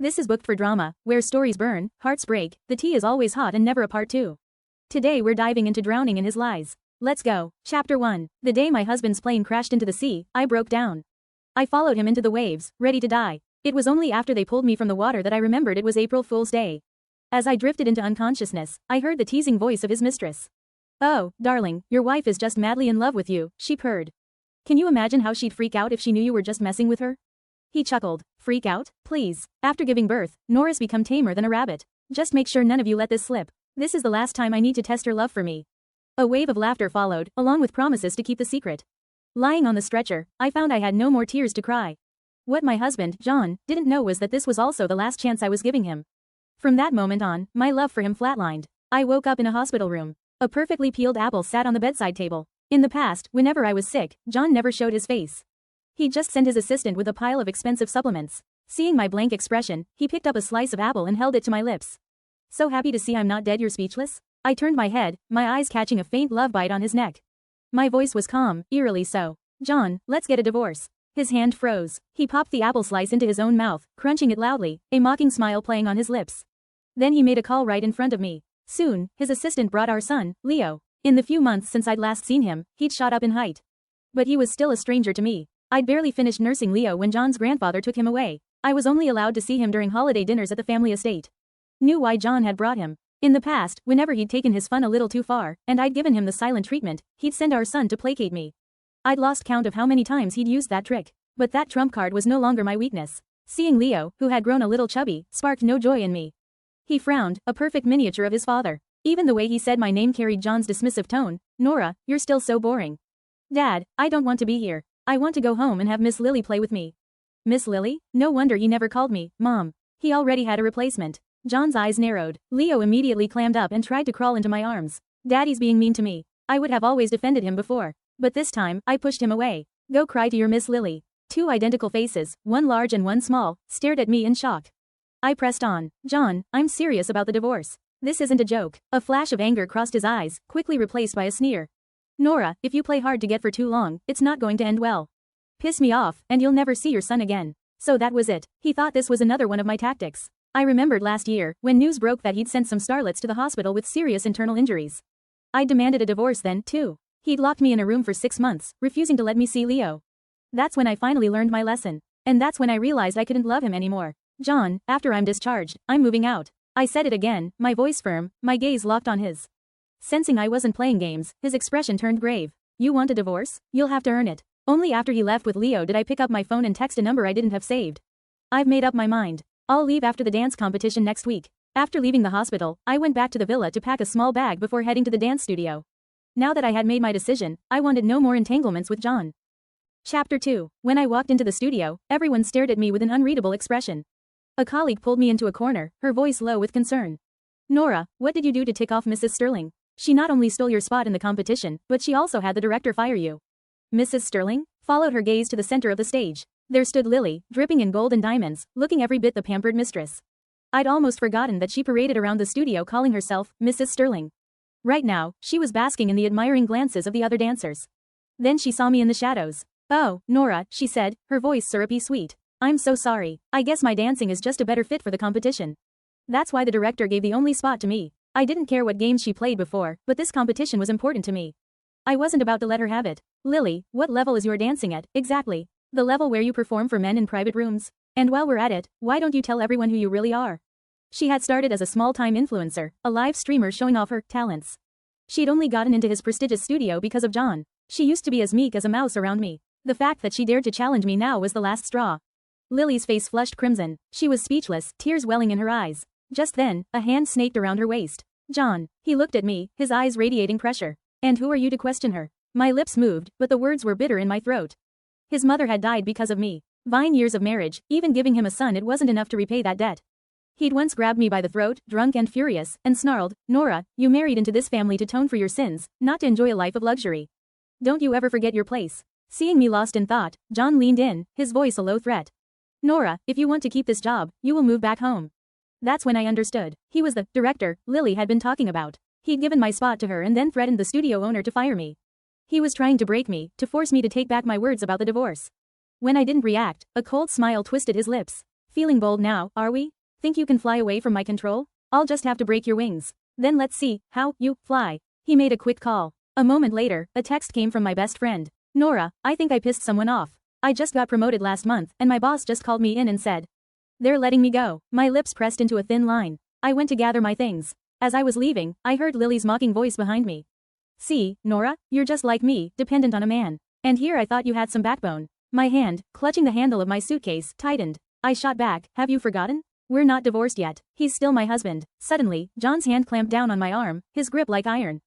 This is booked for drama, where stories burn, hearts break, the tea is always hot and never a part 2. Today we're diving into drowning in his lies. Let's go. Chapter 1. The day my husband's plane crashed into the sea, I broke down. I followed him into the waves, ready to die. It was only after they pulled me from the water that I remembered it was April Fool's Day. As I drifted into unconsciousness, I heard the teasing voice of his mistress. "Oh, darling, your wife is just madly in love with you," she purred. "Can you imagine how she'd freak out if she knew you were just messing with her?" He chuckled. "Freak out? Please. After giving birth, Nora's become tamer than a rabbit. Just make sure none of you let this slip. This is the last time I need to test her love for me." A wave of laughter followed, along with promises to keep the secret. Lying on the stretcher, I found I had no more tears to cry. What my husband, John, didn't know was that this was also the last chance I was giving him. From that moment on, my love for him flatlined. I woke up in a hospital room. A perfectly peeled apple sat on the bedside table. In the past, whenever I was sick, John never showed his face. He'd just send his assistant with a pile of expensive supplements. Seeing my blank expression, he picked up a slice of apple and held it to my lips. "So happy to see I'm not dead, you're speechless?" I turned my head, my eyes catching a faint love bite on his neck. My voice was calm, eerily so. "John, let's get a divorce." His hand froze. He popped the apple slice into his own mouth, crunching it loudly, a mocking smile playing on his lips. Then he made a call right in front of me. Soon, his assistant brought our son, Leo. In the few months since I'd last seen him, he'd shot up in height. But he was still a stranger to me. I'd barely finished nursing Leo when John's grandfather took him away. I was only allowed to see him during holiday dinners at the family estate. Knew why John had brought him. In the past, whenever he'd taken his fun a little too far, and I'd given him the silent treatment, he'd send our son to placate me. I'd lost count of how many times he'd used that trick. But that trump card was no longer my weakness. Seeing Leo, who had grown a little chubby, sparked no joy in me. He frowned, a perfect miniature of his father. Even the way he said my name carried John's dismissive tone. "Nora, you're still so boring." "Dad, I don't want to be here. I want to go home and have Miss Lily play with me." Miss Lily? No wonder he never called me Mom. He already had a replacement. John's eyes narrowed. Leo immediately clammed up and tried to crawl into my arms. "Daddy's being mean to me." I would have always defended him before. But this time, I pushed him away. "Go cry to your Miss Lily." Two identical faces, one large and one small, stared at me in shock. I pressed on. "John, I'm serious about the divorce. This isn't a joke." A flash of anger crossed his eyes, quickly replaced by a sneer. "Nora, if you play hard to get for too long, it's not going to end well. Piss me off, and you'll never see your son again." So that was it. He thought this was another one of my tactics. I remembered last year, when news broke that he'd sent some starlets to the hospital with serious internal injuries. I demanded a divorce then, too. He'd locked me in a room for 6 months, refusing to let me see Leo. That's when I finally learned my lesson. And that's when I realized I couldn't love him anymore. "John, after I'm discharged, I'm moving out." I said it again, my voice firm, my gaze locked on his. Sensing I wasn't playing games, his expression turned grave. "You want a divorce? You'll have to earn it." Only after he left with Leo did I pick up my phone and text a number I didn't have saved. "I've made up my mind. I'll leave after the dance competition next week." After leaving the hospital, I went back to the villa to pack a small bag before heading to the dance studio. Now that I had made my decision, I wanted no more entanglements with John. Chapter 2. When I walked into the studio, everyone stared at me with an unreadable expression. A colleague pulled me into a corner, her voice low with concern. "Nora, what did you do to tick off Mrs. Sterling? She not only stole your spot in the competition, but she also had the director fire you." Mrs. Sterling? Followed her gaze to the center of the stage. There stood Lily, dripping in gold and diamonds, looking every bit the pampered mistress. I'd almost forgotten that she paraded around the studio calling herself Mrs. Sterling. Right now, she was basking in the admiring glances of the other dancers. Then she saw me in the shadows. "Oh, Nora," she said, her voice syrupy sweet. "I'm so sorry. I guess my dancing is just a better fit for the competition. That's why the director gave the only spot to me. I didn't care what games she played before, but this competition was important to me. I wasn't about to let her have it." "Lily, what level is your dancing at, exactly?" "The level where you perform for men in private rooms. And while we're at it, why don't you tell everyone who you really are?" She had started as a small-time influencer, a live streamer showing off her talents. She'd only gotten into his prestigious studio because of John. She used to be as meek as a mouse around me. The fact that she dared to challenge me now was the last straw. Lily's face flushed crimson. She was speechless, tears welling in her eyes. Just then, a hand snaked around her waist. "John." He looked at me, his eyes radiating pressure. "And who are you to question her?" My lips moved, but the words were bitter in my throat. His mother had died because of me. 9 years of marriage, even giving him a son, it wasn't enough to repay that debt. He'd once grabbed me by the throat, drunk and furious, and snarled, "Nora, you married into this family to atone for your sins, not to enjoy a life of luxury. Don't you ever forget your place." Seeing me lost in thought, John leaned in, his voice a low threat. "Nora, if you want to keep this job, you will move back home." That's when I understood. He was the director Lily had been talking about. He'd given my spot to her and then threatened the studio owner to fire me. He was trying to break me, to force me to take back my words about the divorce. When I didn't react, a cold smile twisted his lips. Feeling bold now, are we? Think you can fly away from my control? I'll just have to break your wings. Then let's see how you fly. He made a quick call. A moment later, a text came from my best friend. Nora, I think I pissed someone off. I just got promoted last month and my boss just called me in and said they're letting me go. My lips pressed into a thin line. I went to gather my things. As I was leaving, I heard Lily's mocking voice behind me. See, Nora, you're just like me, dependent on a man. And here I thought you had some backbone. My hand, clutching the handle of my suitcase, tightened. I shot back, have you forgotten? We're not divorced yet. He's still my husband. Suddenly, John's hand clamped down on my arm, his grip like iron.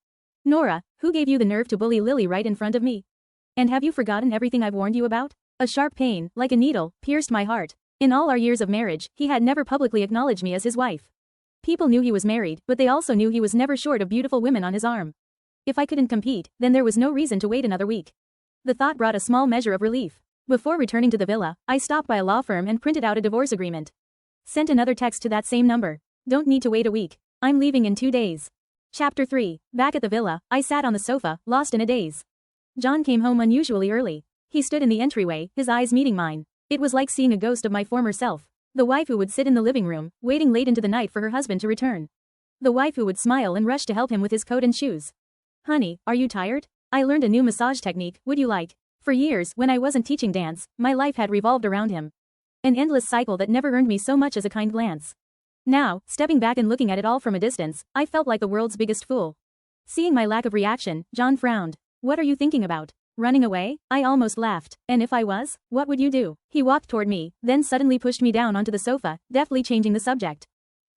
Nora, who gave you the nerve to bully Lily right in front of me? And have you forgotten everything I've warned you about? A sharp pain, like a needle, pierced my heart. In all our years of marriage, he had never publicly acknowledged me as his wife. People knew he was married, but they also knew he was never short of beautiful women on his arm. If I couldn't compete, then there was no reason to wait another week. The thought brought a small measure of relief. Before returning to the villa, I stopped by a law firm and printed out a divorce agreement. Sent another text to that same number. Don't need to wait a week. I'm leaving in 2 days. Chapter 3. Back at the villa, I sat on the sofa, lost in a daze. John came home unusually early. He stood in the entryway, his eyes meeting mine. It was like seeing a ghost of my former self. The wife who would sit in the living room, waiting late into the night for her husband to return. The wife who would smile and rush to help him with his coat and shoes. Honey, are you tired? I learned a new massage technique, would you like? For years, when I wasn't teaching dance, my life had revolved around him. An endless cycle that never earned me so much as a kind glance. Now, stepping back and looking at it all from a distance, I felt like the world's biggest fool. Seeing my lack of reaction, John frowned. What are you thinking about? Running away? I almost laughed. And if I was, what would you do? He walked toward me, then suddenly pushed me down onto the sofa, deftly changing the subject.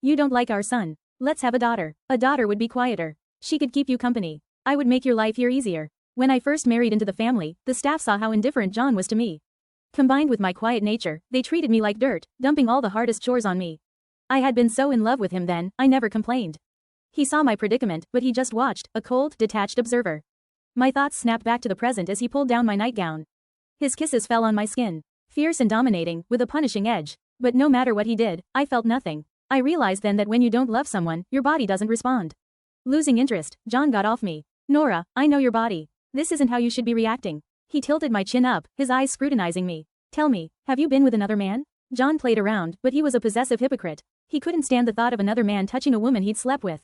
You don't like our son. Let's have a daughter. A daughter would be quieter. She could keep you company. I would make your life here easier. When I first married into the family, the staff saw how indifferent John was to me. Combined with my quiet nature, they treated me like dirt, dumping all the hardest chores on me. I had been so in love with him then, I never complained. He saw my predicament, but he just watched, a cold, detached observer. My thoughts snapped back to the present as he pulled down my nightgown. His kisses fell on my skin. Fierce and dominating, with a punishing edge. But no matter what he did, I felt nothing. I realized then that when you don't love someone, your body doesn't respond. Losing interest, John got off me. Nora, I know your body. This isn't how you should be reacting. He tilted my chin up, his eyes scrutinizing me. Tell me, have you been with another man? John played around, but he was a possessive hypocrite. He couldn't stand the thought of another man touching a woman he'd slept with.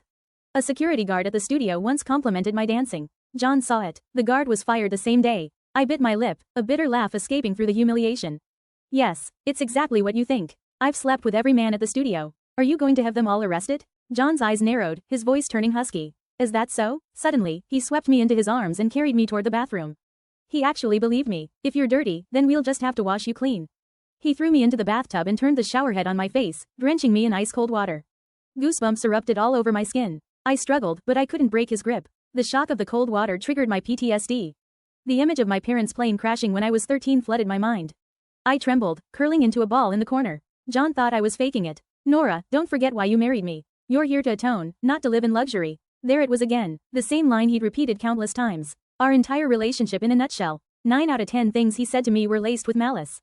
A security guard at the studio once complimented my dancing. John saw it. The guard was fired the same day. I bit my lip, a bitter laugh escaping through the humiliation. Yes, it's exactly what you think. I've slept with every man at the studio. Are you going to have them all arrested? John's eyes narrowed, his voice turning husky. Is that so? Suddenly, he swept me into his arms and carried me toward the bathroom. He actually believed me. If you're dirty, then we'll just have to wash you clean. He threw me into the bathtub and turned the shower head on my face, drenching me in ice-cold water. Goosebumps erupted all over my skin. I struggled, but I couldn't break his grip. The shock of the cold water triggered my PTSD. The image of my parents' plane crashing when I was 13 flooded my mind. I trembled, curling into a ball in the corner. John thought I was faking it. Nora, don't forget why you married me. You're here to atone, not to live in luxury. There it was again, the same line he'd repeated countless times. Our entire relationship in a nutshell. 9 out of 10 things he said to me were laced with malice.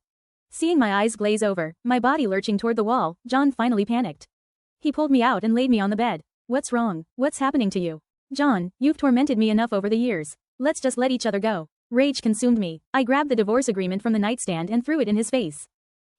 Seeing my eyes glaze over, my body lurching toward the wall, John finally panicked. He pulled me out and laid me on the bed. What's wrong? What's happening to you? John, you've tormented me enough over the years. Let's just let each other go. Rage consumed me. I grabbed the divorce agreement from the nightstand and threw it in his face.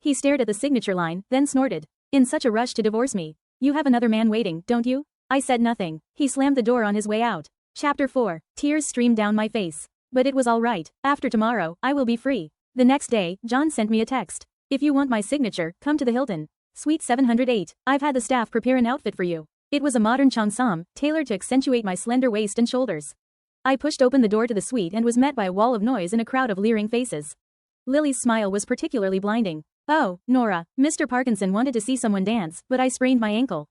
He stared at the signature line, then snorted. In such a rush to divorce me. You have another man waiting, don't you? I said nothing. He slammed the door on his way out. Chapter 4. Tears streamed down my face. But it was all right. After tomorrow, I will be free. The next day, John sent me a text. If you want my signature, come to the Hilton. Suite 708. I've had the staff prepare an outfit for you. It was a modern cheongsam, tailored to accentuate my slender waist and shoulders. I pushed open the door to the suite and was met by a wall of noise and a crowd of leering faces. Lily's smile was particularly blinding. Oh, Nora, Mr. Parkinson wanted to see someone dance, but I sprained my ankle.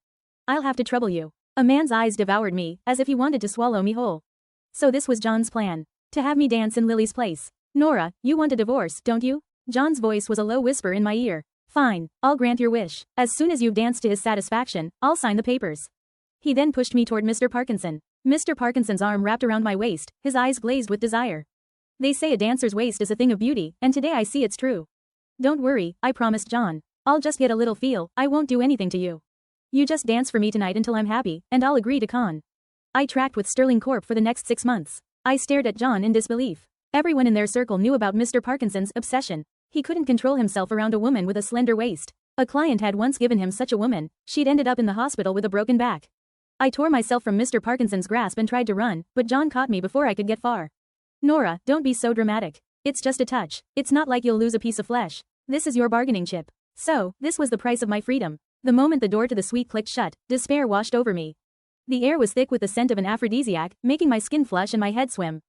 I'll have to trouble you. A man's eyes devoured me, as if he wanted to swallow me whole. So this was John's plan. To have me dance in Lily's place. Nora, you want a divorce, don't you? John's voice was a low whisper in my ear. Fine, I'll grant your wish. As soon as you've danced to his satisfaction, I'll sign the papers. He then pushed me toward Mr. Parkinson. Mr. Parkinson's arm wrapped around my waist, his eyes glazed with desire. They say a dancer's waist is a thing of beauty, and today I see it's true. Don't worry, I promised John. I'll just get a little feel, I won't do anything to you. You just dance for me tonight until I'm happy, and I'll agree to con. I tracked with Sterling Corp for the next 6 months. I stared at John in disbelief. Everyone in their circle knew about Mr. Parkinson's obsession. He couldn't control himself around a woman with a slender waist. A client had once given him such a woman. She'd ended up in the hospital with a broken back. I tore myself from Mr. Parkinson's grasp and tried to run, but John caught me before I could get far. Nora, don't be so dramatic. It's just a touch. It's not like you'll lose a piece of flesh. This is your bargaining chip. So, this was the price of my freedom. The moment the door to the suite clicked shut, despair washed over me. The air was thick with the scent of an aphrodisiac, making my skin flush and my head swim.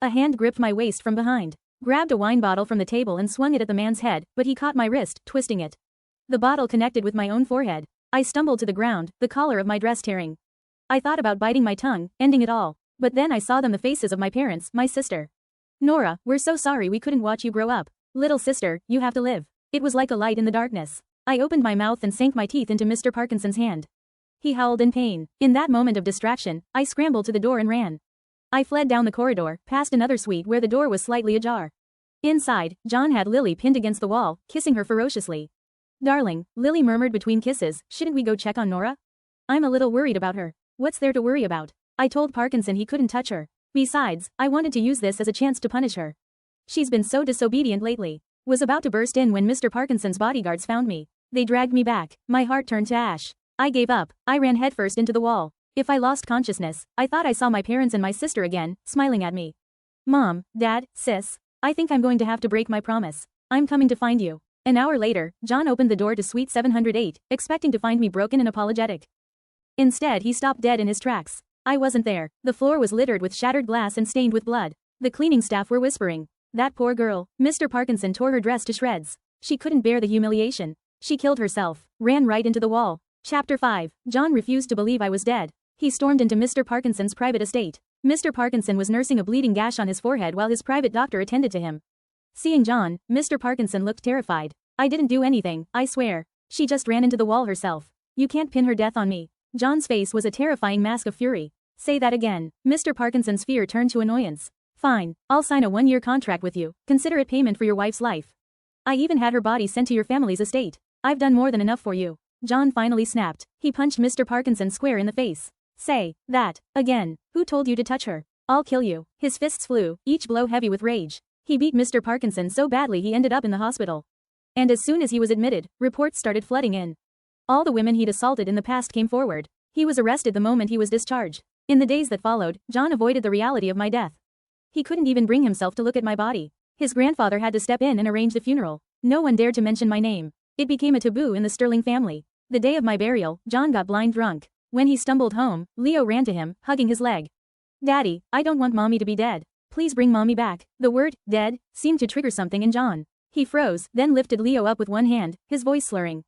A hand gripped my waist from behind, grabbed a wine bottle from the table and swung it at the man's head, but he caught my wrist, twisting it. The bottle connected with my own forehead. I stumbled to the ground, the collar of my dress tearing. I thought about biting my tongue, ending it all. But then I saw them, the faces of my parents, my sister. Nora, we're so sorry we couldn't watch you grow up. Little sister, you have to live. It was like a light in the darkness. I opened my mouth and sank my teeth into Mr. Parkinson's hand. He howled in pain. In that moment of distraction, I scrambled to the door and ran. I fled down the corridor, past another suite where the door was slightly ajar. Inside, John had Lily pinned against the wall, kissing her ferociously. Darling, Lily murmured between kisses, shouldn't we go check on Nora? I'm a little worried about her. What's there to worry about? I told Parkinson he couldn't touch her. Besides, I wanted to use this as a chance to punish her. She's been so disobedient lately. Was about to burst in when Mr. Parkinson's bodyguards found me. They dragged me back. My heart turned to ash. I gave up. I ran headfirst into the wall. If I lost consciousness, I thought I saw my parents and my sister again, smiling at me. Mom, Dad, Sis, I think I'm going to have to break my promise. I'm coming to find you. An hour later, John opened the door to suite 708, expecting to find me broken and apologetic. Instead, he stopped dead in his tracks. I wasn't there. The floor was littered with shattered glass and stained with blood. The cleaning staff were whispering. That poor girl. Mr. Parkinson tore her dress to shreds. She couldn't bear the humiliation. She killed herself. Ran right into the wall. Chapter 5. John refused to believe I was dead. He stormed into Mr. Parkinson's private estate. Mr. Parkinson was nursing a bleeding gash on his forehead while his private doctor attended to him. Seeing John, Mr. Parkinson looked terrified. I didn't do anything, I swear. She just ran into the wall herself. You can't pin her death on me. John's face was a terrifying mask of fury. Say that again. Mr. Parkinson's fear turned to annoyance. Fine, I'll sign a 1-year contract with you. Consider it payment for your wife's life. I even had her body sent to your family's estate. I've done more than enough for you. John finally snapped. He punched Mr. Parkinson square in the face. Say that again. Who told you to touch her? I'll kill you. His fists flew, each blow heavy with rage. He beat Mr. Parkinson so badly he ended up in the hospital. And as soon as he was admitted, reports started flooding in. All the women he'd assaulted in the past came forward. He was arrested the moment he was discharged. In the days that followed, John avoided the reality of my death. He couldn't even bring himself to look at my body. His grandfather had to step in and arrange the funeral. No one dared to mention my name. It became a taboo in the Sterling family. The day of my burial, John got blind drunk. When he stumbled home, Leo ran to him, hugging his leg. Daddy, I don't want Mommy to be dead. Please bring Mommy back. The word, dead, seemed to trigger something in John. He froze, then lifted Leo up with one hand, his voice slurring.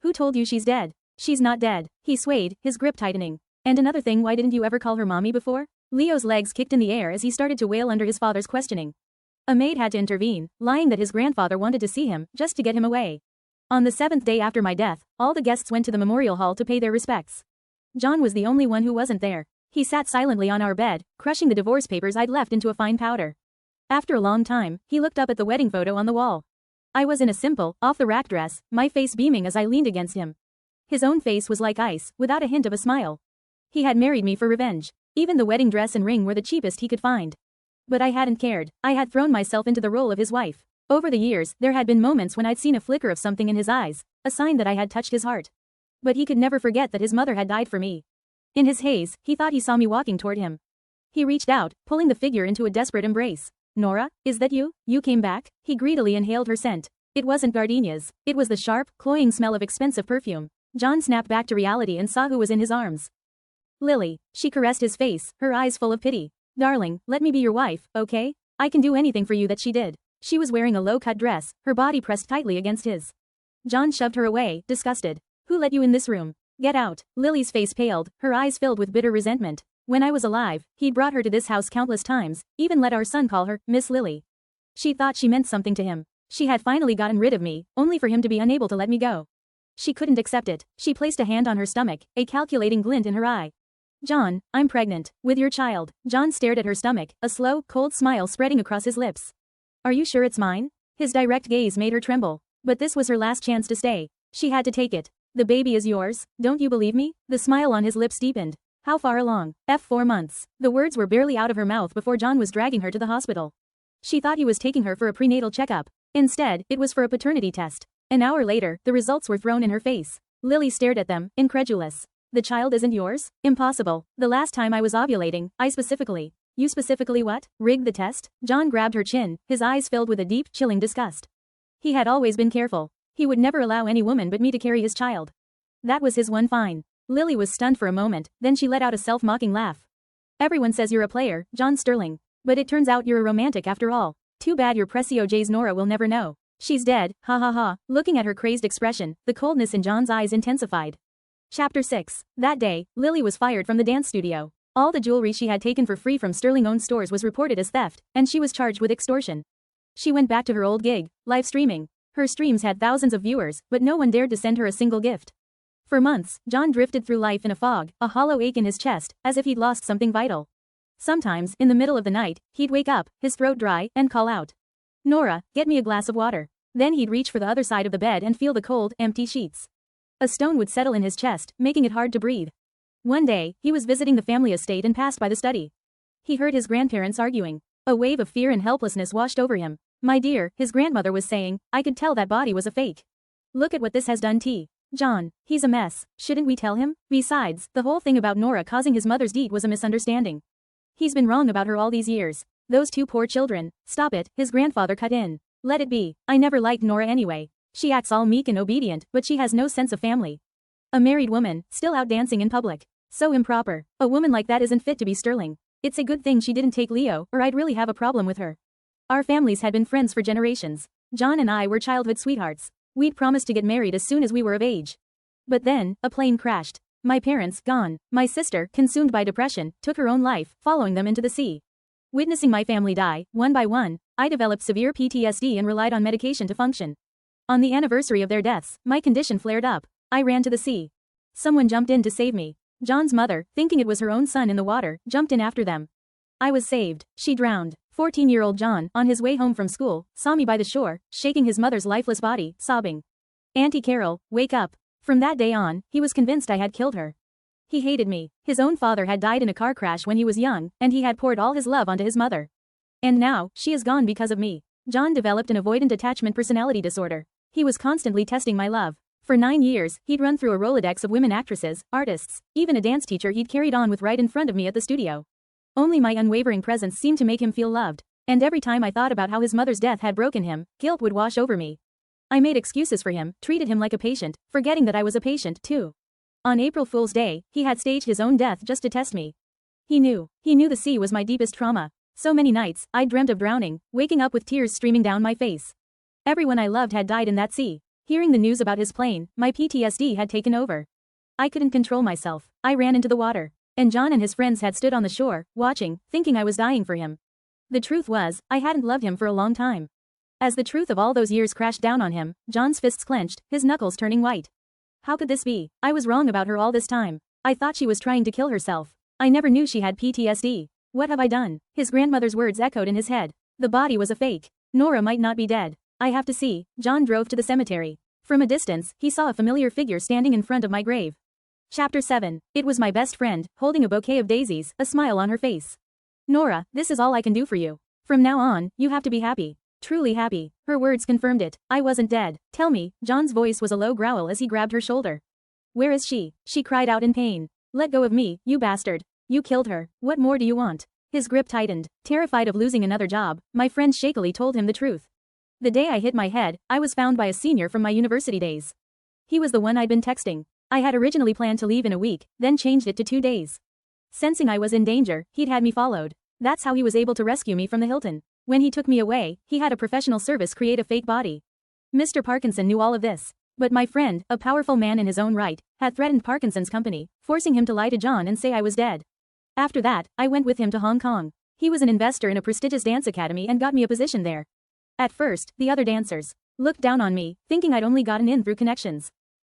Who told you she's dead? She's not dead. He swayed, his grip tightening. And another thing, why didn't you ever call her Mommy before? Leo's legs kicked in the air as he started to wail under his father's questioning. A maid had to intervene, lying that his grandfather wanted to see him, just to get him away. On the 7th day after my death, all the guests went to the memorial hall to pay their respects. John was the only one who wasn't there. He sat silently on our bed, crushing the divorce papers I'd left into a fine powder. After a long time, he looked up at the wedding photo on the wall. I was in a simple, off-the-rack dress, my face beaming as I leaned against him. His own face was like ice, without a hint of a smile. He had married me for revenge. Even the wedding dress and ring were the cheapest he could find. But I hadn't cared. I had thrown myself into the role of his wife. Over the years, there had been moments when I'd seen a flicker of something in his eyes, a sign that I had touched his heart. But he could never forget that his mother had died for me. In his haze, he thought he saw me walking toward him. He reached out, pulling the figure into a desperate embrace. Nora, is that you? You came back? He greedily inhaled her scent. It wasn't gardenias. It was the sharp, cloying smell of expensive perfume. John snapped back to reality and saw who was in his arms. Lily. She caressed his face, her eyes full of pity. Darling, let me be your wife, okay? I can do anything for you that she did. She was wearing a low-cut dress, her body pressed tightly against his. John shoved her away, disgusted. Who let you in this room? Get out. Lily's face paled, her eyes filled with bitter resentment. When I was alive, he'd brought her to this house countless times, even let our son call her Miss Lily. She thought she meant something to him. She had finally gotten rid of me, only for him to be unable to let me go. She couldn't accept it. She placed a hand on her stomach, a calculating glint in her eye. John, I'm pregnant. With your child. John stared at her stomach, a slow, cold smile spreading across his lips. Are you sure it's mine? His direct gaze made her tremble. But this was her last chance to stay. She had to take it. The baby is yours, don't you believe me? The smile on his lips deepened. How far along? 4 months. The words were barely out of her mouth before John was dragging her to the hospital. She thought he was taking her for a prenatal checkup. Instead, it was for a paternity test. An hour later, the results were thrown in her face. Lily stared at them, incredulous. The child isn't yours? Impossible. The last time I was ovulating, You specifically what? Rigged the test? John grabbed her chin, his eyes filled with a deep, chilling disgust. He had always been careful. He would never allow any woman but me to carry his child. That was his one fine. Lily was stunned for a moment, then she let out a self-mocking laugh. Everyone says you're a player, John Sterling. But it turns out you're a romantic after all. Too bad your Precio J's Nora will never know. She's dead, ha ha ha. Looking at her crazed expression, the coldness in John's eyes intensified. Chapter 6. That day, Lily was fired from the dance studio. All the jewelry she had taken for free from Sterling-owned stores was reported as theft, and she was charged with extortion. She went back to her old gig, live streaming. Her streams had thousands of viewers, but no one dared to send her a single gift. For months, John drifted through life in a fog, a hollow ache in his chest, as if he'd lost something vital. Sometimes, in the middle of the night, he'd wake up, his throat dry, and call out, "Nora, get me a glass of water." Then he'd reach for the other side of the bed and feel the cold, empty sheets. A stone would settle in his chest, making it hard to breathe. One day, he was visiting the family estate and passed by the study. He heard his grandparents arguing. A wave of fear and helplessness washed over him. "My dear," his grandmother was saying, "I could tell that body was a fake. Look at what this has done to John. He's a mess. Shouldn't we tell him? Besides, the whole thing about Nora causing his mother's deed was a misunderstanding. He's been wrong about her all these years. Those two poor children." "Stop it," his grandfather cut in. "Let it be. I never liked Nora anyway. She acts all meek and obedient, but she has no sense of family. A married woman, still out dancing in public. So improper. A woman like that isn't fit to be Sterling. It's a good thing she didn't take Leo, or I'd really have a problem with her." Our families had been friends for generations. John and I were childhood sweethearts. We'd promised to get married as soon as we were of age. But then, a plane crashed. My parents, gone. My sister, consumed by depression, took her own life, following them into the sea. Witnessing my family die, one by one, I developed severe PTSD and relied on medication to function. On the anniversary of their deaths, my condition flared up. I ran to the sea. Someone jumped in to save me. John's mother, thinking it was her own son in the water, jumped in after them. I was saved. She drowned. 14-year-old John, on his way home from school, saw me by the shore, shaking his mother's lifeless body, sobbing, "Auntie Carol, wake up." From that day on, he was convinced I had killed her. He hated me. His own father had died in a car crash when he was young, and he had poured all his love onto his mother. And now, she is gone because of me. John developed an avoidant attachment personality disorder. He was constantly testing my love. For 9 years, he'd run through a Rolodex of women actresses, artists, even a dance teacher he'd carried on with right in front of me at the studio. Only my unwavering presence seemed to make him feel loved. And every time I thought about how his mother's death had broken him, guilt would wash over me. I made excuses for him, treated him like a patient, forgetting that I was a patient, too. On April Fool's Day, he had staged his own death just to test me. He knew the sea was my deepest trauma. So many nights, I dreamt of drowning, waking up with tears streaming down my face. Everyone I loved had died in that sea. Hearing the news about his plane, my PTSD had taken over. I couldn't control myself. I ran into the water. And John and his friends had stood on the shore, watching, thinking I was dying for him. The truth was, I hadn't loved him for a long time. As the truth of all those years crashed down on him, John's fists clenched, his knuckles turning white. How could this be? I was wrong about her all this time. I thought she was trying to kill herself. I never knew she had PTSD. What have I done? His grandmother's words echoed in his head. The body was a fake. Nora might not be dead. I have to see. John drove to the cemetery. From a distance, he saw a familiar figure standing in front of my grave. Chapter 7. It was my best friend, holding a bouquet of daisies, a smile on her face. "Nora, this is all I can do for you. From now on, you have to be happy. Truly happy." Her words confirmed it. I wasn't dead. "Tell me." John's voice was a low growl as he grabbed her shoulder. "Where is she?" She cried out in pain. "Let go of me, you bastard. You killed her. What more do you want?" His grip tightened. Terrified of losing another job, my friend shakily told him the truth. The day I hit my head, I was found by a senior from my university days. He was the one I'd been texting. I had originally planned to leave in a week, then changed it to 2 days. Sensing I was in danger, he'd had me followed. That's how he was able to rescue me from the Hilton. When he took me away, he had a professional service create a fake body. Mr. Parkinson knew all of this. But my friend, a powerful man in his own right, had threatened Parkinson's company, forcing him to lie to John and say I was dead. After that, I went with him to Hong Kong. He was an investor in a prestigious dance academy and got me a position there. At first, the other dancers looked down on me, thinking I'd only gotten in through connections.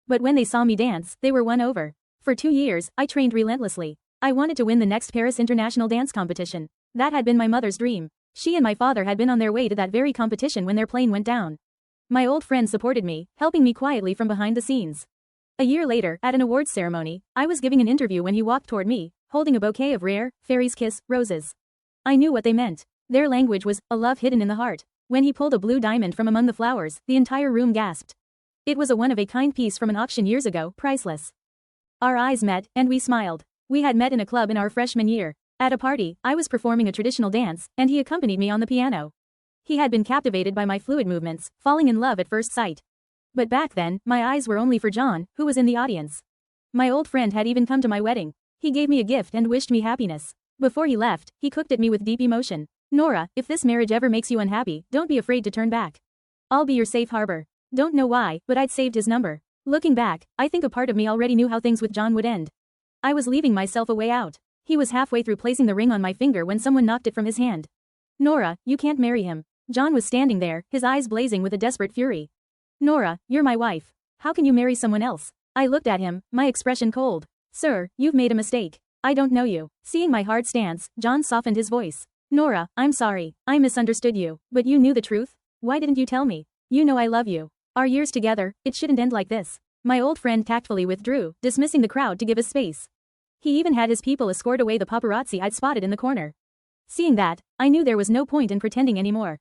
But when they saw me dance, they were won over. For 2 years, I trained relentlessly. I wanted to win the next Paris International Dance Competition. That had been my mother's dream. She and my father had been on their way to that very competition when their plane went down. My old friend supported me, helping me quietly from behind the scenes. A year later, at an awards ceremony, I was giving an interview when he walked toward me, holding a bouquet of rare, fairy's kiss, roses. I knew what they meant. Their language was, a love hidden in the heart. When he pulled a blue diamond from among the flowers, the entire room gasped. It was a one-of-a-kind piece from an auction years ago, priceless. Our eyes met, and we smiled. We had met in a club in our freshman year. At a party, I was performing a traditional dance, and he accompanied me on the piano. He had been captivated by my fluid movements, falling in love at first sight. But back then, my eyes were only for John, who was in the audience. My old friend had even come to my wedding. He gave me a gift and wished me happiness. Before he left, he looked at me with deep emotion. Nora, if this marriage ever makes you unhappy, don't be afraid to turn back. I'll be your safe harbor. Don't know why, but I'd saved his number. Looking back, I think a part of me already knew how things with John would end. I was leaving myself a way out. He was halfway through placing the ring on my finger when someone knocked it from his hand. Nora, you can't marry him. John was standing there, his eyes blazing with a desperate fury. Nora, you're my wife. How can you marry someone else? I looked at him, my expression cold. Sir, you've made a mistake. I don't know you. Seeing my hard stance, John softened his voice. Nora, I'm sorry. I misunderstood you. But you knew the truth? Why didn't you tell me? You know I love you. Our years together, it shouldn't end like this. My old friend tactfully withdrew, dismissing the crowd to give us space. He even had his people escort away the paparazzi I'd spotted in the corner. Seeing that, I knew there was no point in pretending anymore.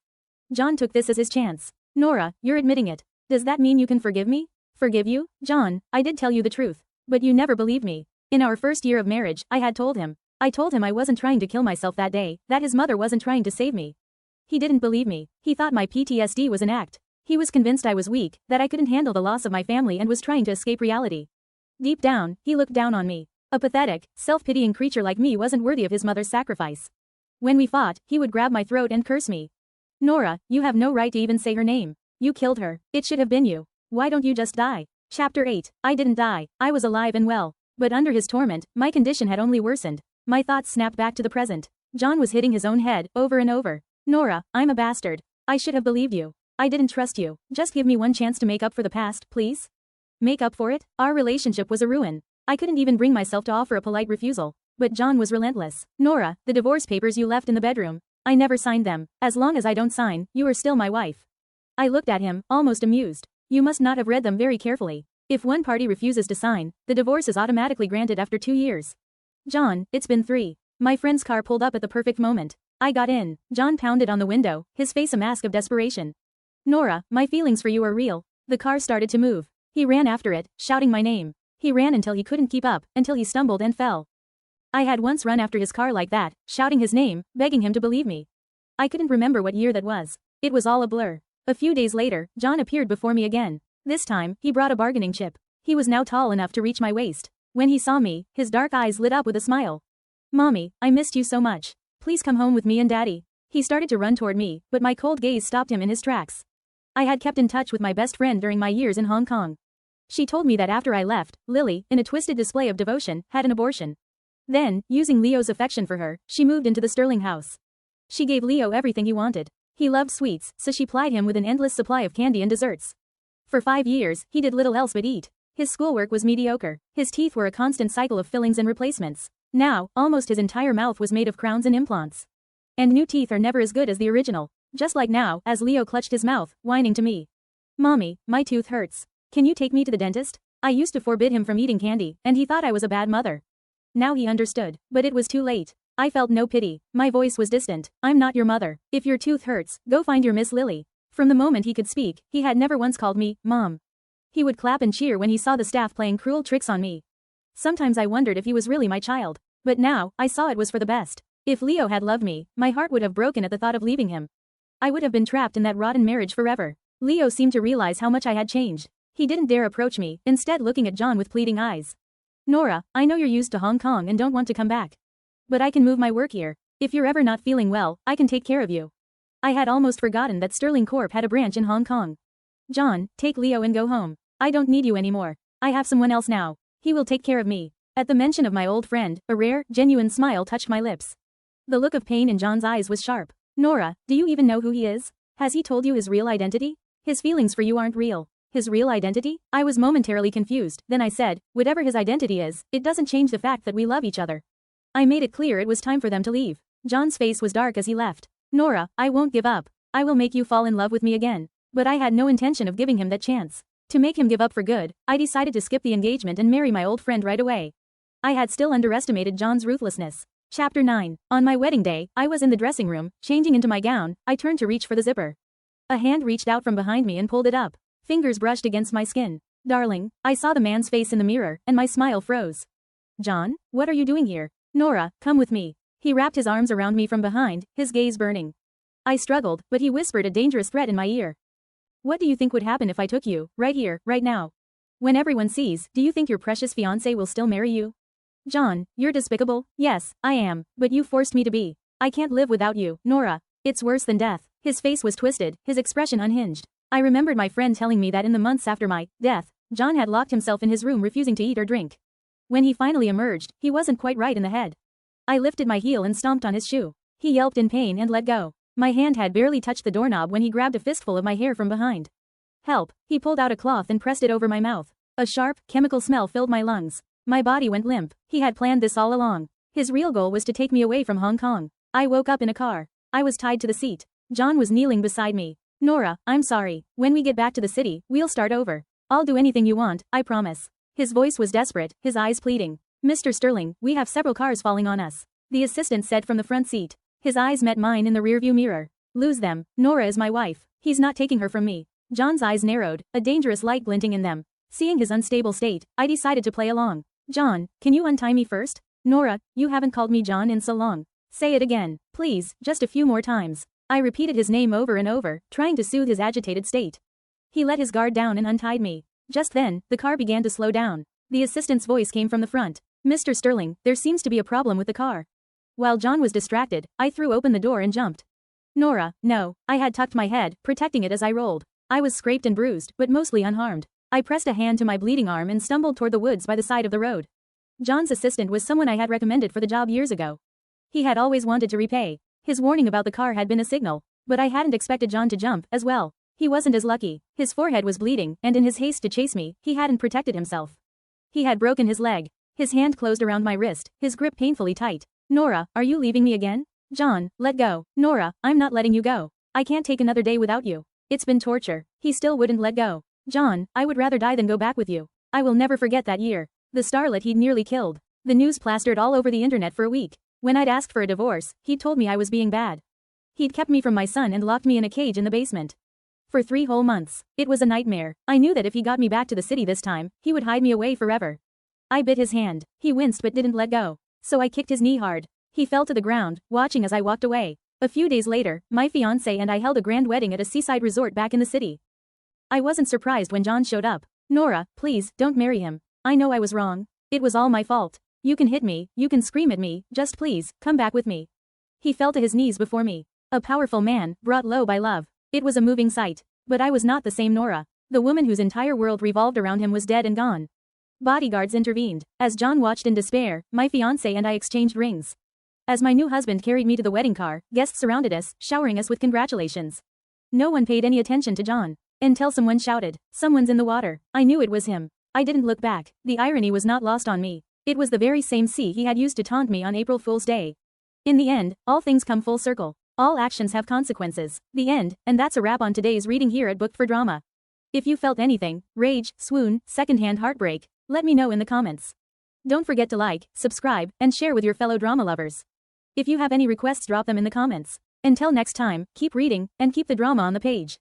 John took this as his chance. Nora, you're admitting it. Does that mean you can forgive me? Forgive you? John, I did tell you the truth. But you never believed me. In our first year of marriage, I had told him. I told him I wasn't trying to kill myself that day, that his mother wasn't trying to save me. He didn't believe me. He thought my PTSD was an act. He was convinced I was weak, that I couldn't handle the loss of my family and was trying to escape reality. Deep down, he looked down on me. A pathetic, self-pitying creature like me wasn't worthy of his mother's sacrifice. When we fought, he would grab my throat and curse me. Nora, you have no right to even say her name. You killed her. It should have been you. Why don't you just die? Chapter 8. I didn't die. I was alive and well. But under his torment, my condition had only worsened. My thoughts snapped back to the present. John was hitting his own head, over and over. Nora, I'm a bastard. I should have believed you. I didn't trust you. Just give me one chance to make up for the past, please. Make up for it? Our relationship was a ruin. I couldn't even bring myself to offer a polite refusal. But John was relentless. Nora, the divorce papers you left in the bedroom. I never signed them. As long as I don't sign, you are still my wife. I looked at him, almost amused. You must not have read them very carefully. If one party refuses to sign, the divorce is automatically granted after 2 years. John, it's been 3. My friend's car pulled up at the perfect moment. I got in. John pounded on the window, his face a mask of desperation. Nora, my feelings for you are real. The car started to move. He ran after it, shouting my name. He ran until he couldn't keep up, until he stumbled and fell. I had once run after his car like that, shouting his name, begging him to believe me. I couldn't remember what year that was. It was all a blur. A few days later, John appeared before me again. This time, he brought a bargaining chip. He was now tall enough to reach my waist. When he saw me, his dark eyes lit up with a smile. Mommy, I missed you so much. Please come home with me and Daddy. He started to run toward me, but my cold gaze stopped him in his tracks. I had kept in touch with my best friend during my years in Hong Kong. She told me that after I left, Lily, in a twisted display of devotion, had an abortion. Then, using Leo's affection for her, she moved into the Sterling house. She gave Leo everything he wanted. He loved sweets, so she plied him with an endless supply of candy and desserts. For 5 years, he did little else but eat. His schoolwork was mediocre. His teeth were a constant cycle of fillings and replacements. Now, almost his entire mouth was made of crowns and implants. And new teeth are never as good as the original. Just like now, as Leo clutched his mouth, whining to me. Mommy, my tooth hurts. Can you take me to the dentist? I used to forbid him from eating candy, and he thought I was a bad mother. Now he understood, but it was too late. I felt no pity. My voice was distant. I'm not your mother. If your tooth hurts, go find your Miss Lily. From the moment he could speak, he had never once called me, Mom. He would clap and cheer when he saw the staff playing cruel tricks on me. Sometimes I wondered if he was really my child. But now, I saw it was for the best. If Leo had loved me, my heart would have broken at the thought of leaving him. I would have been trapped in that rotten marriage forever. Leo seemed to realize how much I had changed. He didn't dare approach me, instead looking at John with pleading eyes. Nora, I know you're used to Hong Kong and don't want to come back. But I can move my work here. If you're ever not feeling well, I can take care of you. I had almost forgotten that Sterling Corp had a branch in Hong Kong. John, take Leo and go home. I don't need you anymore. I have someone else now. He will take care of me. At the mention of my old friend, a rare, genuine smile touched my lips. The look of pain in John's eyes was sharp. Nora, do you even know who he is? Has he told you his real identity? His feelings for you aren't real. His real identity? I was momentarily confused, then I said, whatever his identity is, it doesn't change the fact that we love each other. I made it clear it was time for them to leave. John's face was dark as he left. Nora, I won't give up. I will make you fall in love with me again. But I had no intention of giving him that chance. To make him give up for good, I decided to skip the engagement and marry my old friend right away. I had still underestimated John's ruthlessness. Chapter 9. On my wedding day, I was in the dressing room, changing into my gown. I turned to reach for the zipper. A hand reached out from behind me and pulled it up. Fingers brushed against my skin. Darling, I saw the man's face in the mirror, and my smile froze. John, what are you doing here? Nora, come with me. He wrapped his arms around me from behind, his gaze burning. I struggled, but he whispered a dangerous threat in my ear. What do you think would happen if I took you, right here, right now? When everyone sees, do you think your precious fiancé will still marry you? John, you're despicable. Yes, I am, but you forced me to be. I can't live without you, Nora. It's worse than death. His face was twisted, his expression unhinged. I remembered my friend telling me that in the months after my death, John had locked himself in his room refusing to eat or drink. When he finally emerged, he wasn't quite right in the head. I lifted my heel and stomped on his shoe. He yelped in pain and let go. My hand had barely touched the doorknob when he grabbed a fistful of my hair from behind. Help! He pulled out a cloth and pressed it over my mouth. A sharp, chemical smell filled my lungs. My body went limp. He had planned this all along. His real goal was to take me away from Hong Kong. I woke up in a car. I was tied to the seat. John was kneeling beside me. Nora, I'm sorry. When we get back to the city, we'll start over. I'll do anything you want, I promise. His voice was desperate, his eyes pleading. Mr. Sterling, we have several cars falling on us. The assistant said from the front seat. His eyes met mine in the rearview mirror. Lose them. Nora is my wife. He's not taking her from me. John's eyes narrowed, a dangerous light glinting in them. Seeing his unstable state, I decided to play along. John, can you untie me first? Nora, you haven't called me John in so long. Say it again, please, just a few more times. I repeated his name over and over, trying to soothe his agitated state. He let his guard down and untied me. Just then, the car began to slow down. The assistant's voice came from the front. Mr. Sterling, there seems to be a problem with the car. While John was distracted, I threw open the door and jumped. Nora, no. I had tucked my head, protecting it as I rolled. I was scraped and bruised, but mostly unharmed. I pressed a hand to my bleeding arm and stumbled toward the woods by the side of the road. John's assistant was someone I had recommended for the job years ago. He had always wanted to repay. His warning about the car had been a signal, but I hadn't expected John to jump as well. He wasn't as lucky. His forehead was bleeding, and in his haste to chase me, he hadn't protected himself. He had broken his leg. His hand closed around my wrist, his grip painfully tight. Nora, are you leaving me again? John, let go. Nora, I'm not letting you go. I can't take another day without you. It's been torture. He still wouldn't let go. John, I would rather die than go back with you. I will never forget that year. The starlet he'd nearly killed. The news plastered all over the internet for a week. When I'd asked for a divorce, he'd told me I was being bad. He'd kept me from my son and locked me in a cage in the basement. For 3 whole months. It was a nightmare. I knew that if he got me back to the city this time, he would hide me away forever. I bit his hand. He winced but didn't let go. So I kicked his knee hard. He fell to the ground, watching as I walked away. A few days later, my fiancé and I held a grand wedding at a seaside resort back in the city. I wasn't surprised when John showed up. Nora, please, don't marry him. I know I was wrong. It was all my fault. You can hit me, you can scream at me, just please, come back with me. He fell to his knees before me. A powerful man, brought low by love. It was a moving sight. But I was not the same Nora. The woman whose entire world revolved around him was dead and gone. Bodyguards intervened. As John watched in despair, my fiancé and I exchanged rings. As my new husband carried me to the wedding car, guests surrounded us, showering us with congratulations. No one paid any attention to John. Until someone shouted, "Someone's in the water." I knew it was him. I didn't look back. The irony was not lost on me. It was the very same sea he had used to taunt me on April Fool's Day. In the end, all things come full circle. All actions have consequences. The end, and that's a wrap on today's reading here at Booked for Drama. If you felt anything, rage, swoon, secondhand heartbreak, let me know in the comments. Don't forget to like, subscribe, and share with your fellow drama lovers. If you have any requests, drop them in the comments. Until next time, keep reading, and keep the drama on the page.